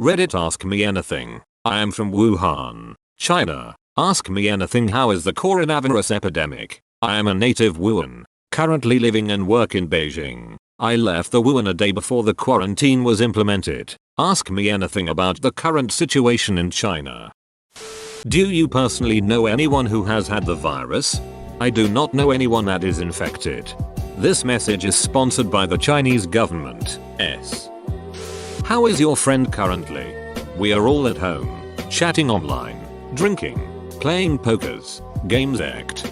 Reddit ask me anything. I am from Wuhan, China. Ask me anything. How is the coronavirus epidemic? I am a native Wuhan, currently living and work in Beijing. I left the Wuhan a day before the quarantine was implemented. Ask me anything about the current situation in China. Do you personally know anyone who has had the virus? I do not know anyone that is infected. This message is sponsored by the Chinese government. How is your friend currently? We are all at home, chatting online, drinking, playing pokers, games act.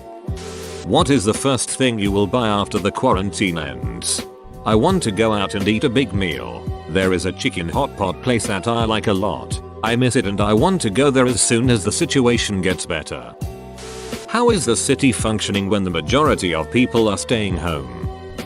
What is the first thing you will buy after the quarantine ends? I want to go out and eat a big meal. There is a chicken hot pot place that I like a lot. I miss it and I want to go there as soon as the situation gets better. How is the city functioning when the majority of people are staying home?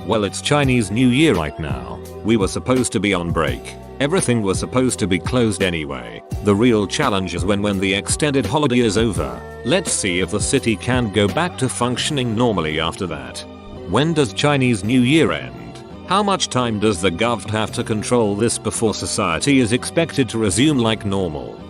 Well, it's Chinese New Year right now. We were supposed to be on break. Everything was supposed to be closed anyway. The real challenge is when the extended holiday is over. Let's see if the city can go back to functioning normally after that. When does Chinese New Year end? How much time does the govt have to control this before society is expected to resume like normal?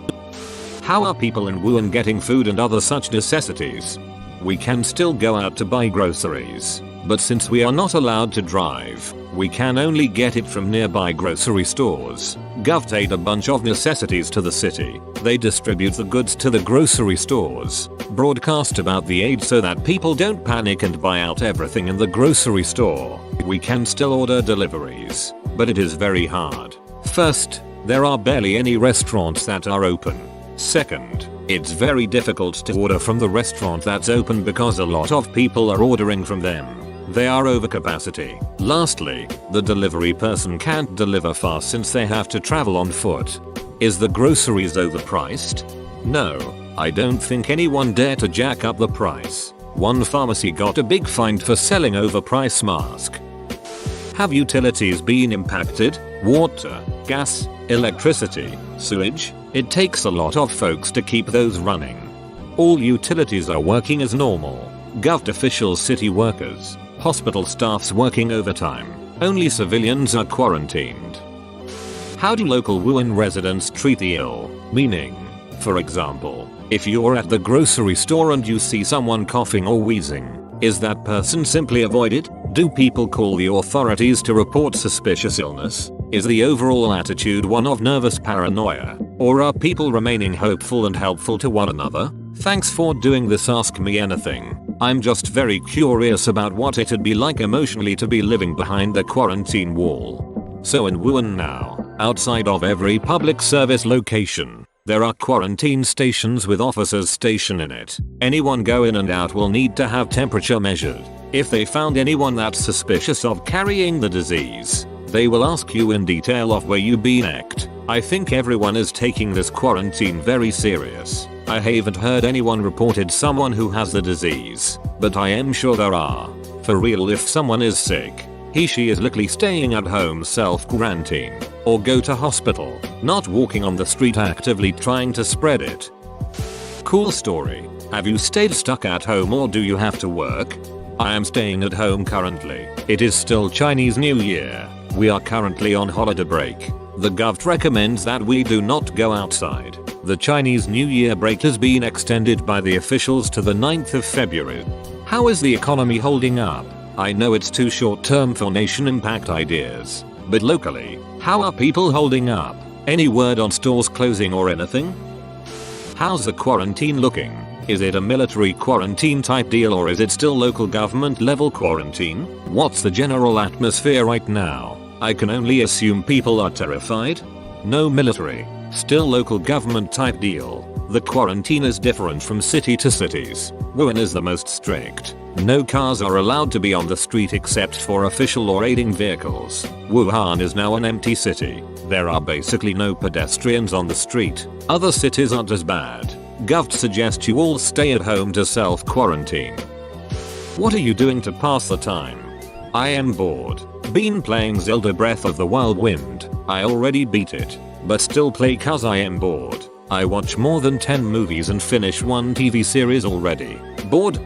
How are people in Wuhan getting food and other such necessities? We can still go out to buy groceries, but since we are not allowed to drive, we can only get it from nearby grocery stores. Govt aid a bunch of necessities to the city. They distribute the goods to the grocery stores, broadcast about the aid so that people don't panic and buy out everything in the grocery store. We can still order deliveries, but it is very hard. First, there are barely any restaurants that are open. Second, it's very difficult to order from the restaurant that's open because a lot of people are ordering from them. They are over capacity. Lastly, the delivery person can't deliver fast since they have to travel on foot. Is the groceries overpriced? No, I don't think anyone dare to jack up the price. One pharmacy got a big fine for selling overpriced mask. Have utilities been impacted? Water, gas, electricity, sewage? It takes a lot of folks to keep those running. All utilities are working as normal. Govt officials, city workers, hospital staffs working overtime. Only civilians are quarantined. How do local Wuhan residents treat the ill? Meaning, for example, if you're at the grocery store and you see someone coughing or wheezing, is that person simply avoided? Do people call the authorities to report suspicious illness? Is the overall attitude one of nervous paranoia? Or are people remaining hopeful and helpful to one another? Thanks for doing this Ask Me Anything. I'm just very curious about what it'd be like emotionally to be living behind the quarantine wall. So in Wuhan now, outside of every public service location, there are quarantine stations with officers stationed in it. Anyone go in and out will need to have temperature measured. If they found anyone that's suspicious of carrying the disease, they will ask you in detail of where you been at. I think everyone is taking this quarantine very serious. I haven't heard anyone reported someone who has the disease, but I am sure there are. For real, if someone is sick, he/she is likely staying at home self-quarantine, or go to hospital, not walking on the street actively trying to spread it. Cool story. Have you stayed stuck at home or do you have to work? I am staying at home currently. It is still Chinese New Year. We are currently on holiday break. The govt recommends that we do not go outside. The Chinese New Year break has been extended by the officials to the 9th of February. How is the economy holding up? I know it's too short term for nation impact ideas, but locally, how are people holding up? Any word on stores closing or anything? How's the quarantine looking? Is it a military quarantine type deal or is it still local government level quarantine? What's the general atmosphere right now? I can only assume people are terrified. No military, still local government type deal. The quarantine is different from city to cities. Wuhan is the most strict. No cars are allowed to be on the street except for official or aiding vehicles. Wuhan is now an empty city. There are basically no pedestrians on the street. Other cities aren't as bad. Govt suggests you all stay at home to self-quarantine. What are you doing to pass the time? I am bored. Been playing Zelda Breath of the Wild Wind. I already beat it, but still play cause I am bored. I watch more than 10 movies and finish one TV series already. Bored?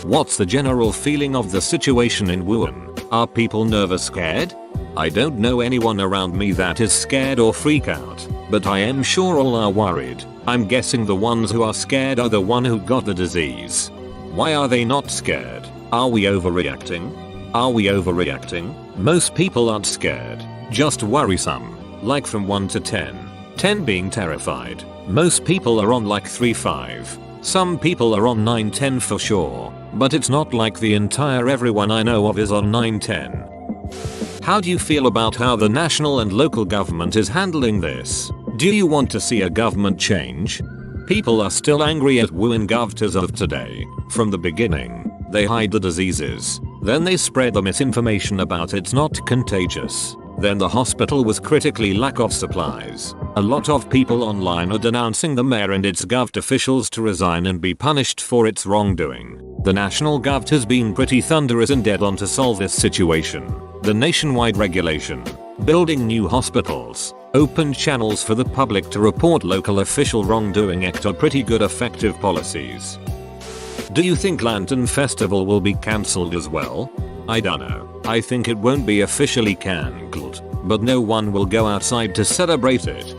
What's the general feeling of the situation in Wuhan? Are people nervous, scared? I don't know anyone around me that is scared or freak out. But I am sure all are worried. I'm guessing the ones who are scared are the one who got the disease. Why are they not scared? Are we overreacting? Are we overreacting? Most people aren't scared, just worrisome. Like from 1 to 10. 10 being terrified. Most people are on like 3-5. Some people are on 9-10 for sure. But it's not like the entire everyone I know of is on 9-10. How do you feel about how the national and local government is handling this? Do you want to see a government change? People are still angry at Wuhan Gov as of today. From the beginning, they hide the diseases. Then they spread the misinformation about it's not contagious. Then the hospital was critically lack of supplies. A lot of people online are denouncing the mayor and its Gov officials to resign and be punished for its wrongdoing. The national Gov has been pretty thunderous and dead on to solve this situation. The nationwide regulation, building new hospitals, open channels for the public to report local official wrongdoing are pretty good effective policies. Do you think Lantern Festival will be cancelled as well? I dunno. I think it won't be officially cancelled, but no one will go outside to celebrate it.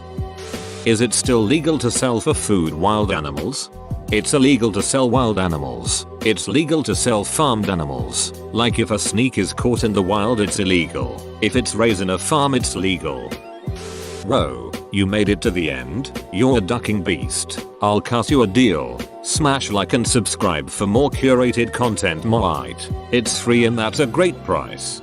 Is it still legal to sell for food wild animals? It's illegal to sell wild animals. It's legal to sell farmed animals. Like if a sneak is caught in the wild it's illegal. If it's raised in a farm it's legal. Bro, you made it to the end? You're a ducking beast. I'll cut you a deal. Smash like and subscribe for more curated content. It's free and that's a great price.